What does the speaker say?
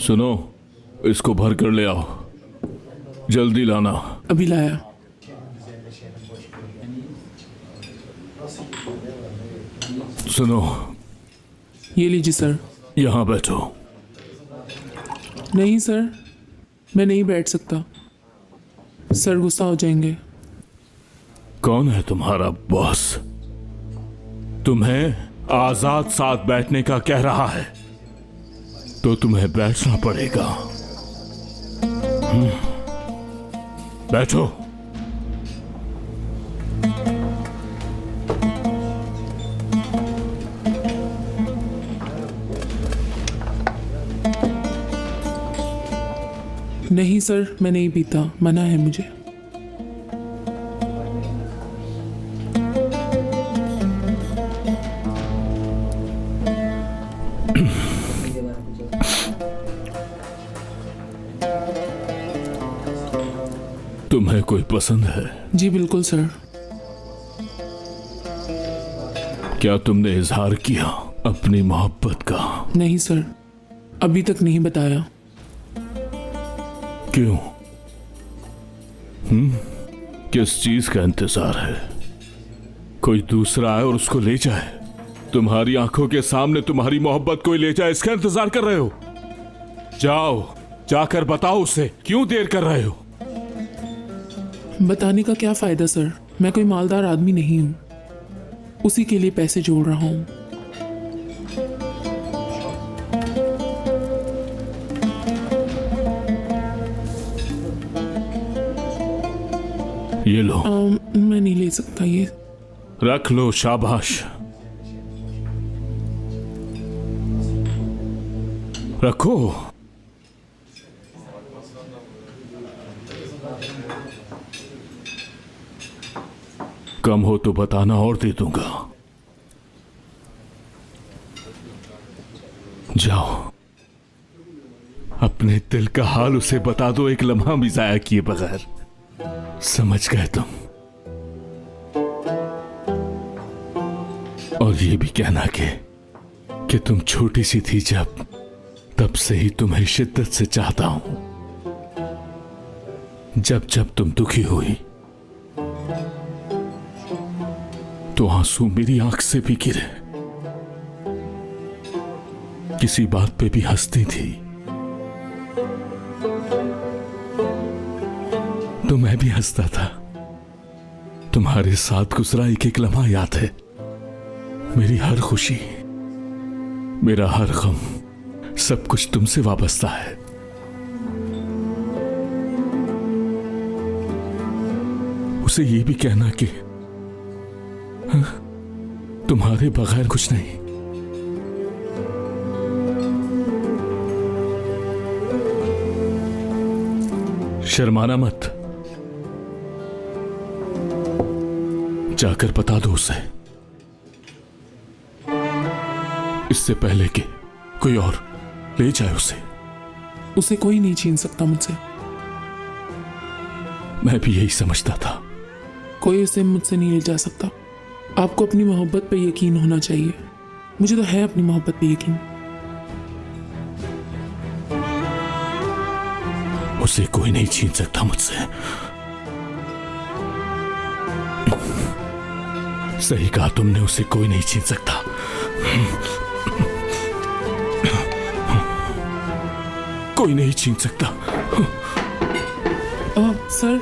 सुनो, इसको भर कर ले आओ, जल्दी लाना। अभी लाया। सुनो, ये लीजिए सर। यहाँ बैठो। नहीं सर, मैं नहीं बैठ सकता, सर गुस्सा हो जाएंगे। कौन है तुम्हारा बॉस? तुम्हें आजाद साथ बैठने का कह रहा है तो तुम्हें बैठना पड़ेगा। बैठो। नहीं सर, मैं नहीं पीता, मना है मुझे। तुम्हें कोई पसंद है? जी बिल्कुल सर। क्या तुमने इजहार किया अपनी मोहब्बत का? नहीं सर, अभी तक नहीं बताया। क्यों? किस चीज का इंतजार है? कोई दूसरा आए और उसको ले जाए? तुम्हारी आंखों के सामने तुम्हारी मोहब्बत कोई ले जाए, इसका इंतजार कर रहे हो? जाओ, जाकर बताओ उसे, क्यों देर कर रहे हो? बताने का क्या फायदा सर, मैं कोई मालदार आदमी नहीं हूं, उसी के लिए पैसे जोड़ रहा हूं। ये लो। मैं नहीं ले सकता ये। रख लो, शाबाश। रखो। कम हो तो बताना और दे दूंगा। जाओ, अपने दिल का हाल उसे बता दो, एक लम्हा भी जाया किए बगैर। समझ गए तुम? और ये भी कहना कि तुम छोटी सी थी जब, तब से ही तुम्हें शिद्दत से चाहता हूं। जब जब तुम दुखी हुई तो आंसू मेरी आंख से भी गिरे, किसी बात पे भी हंसती थी तो मैं भी हंसता था। तुम्हारे साथ गुजरा एक एक लम्हा याद है। मेरी हर खुशी, मेरा हर गम, सब कुछ तुमसे वाबस्ता है। उसे ये भी कहना कि तुम्हारे बगैर कुछ नहीं। शर्माना मत, जाकर बता दो उसे, इससे पहले कि कोई और ले जाए उसे। उसे कोई नहीं छीन सकता मुझसे। मैं भी यही समझता था। कोई उसे मुझसे नहीं ले जा सकता। आपको अपनी मोहब्बत पे यकीन होना चाहिए। मुझे तो है अपनी मोहब्बत पे यकीन। उसे कोई नहीं छीन सकता मुझसे। सही कहा तुमने, उसे कोई नहीं छीन सकता। कोई नहीं छीन सकता। सर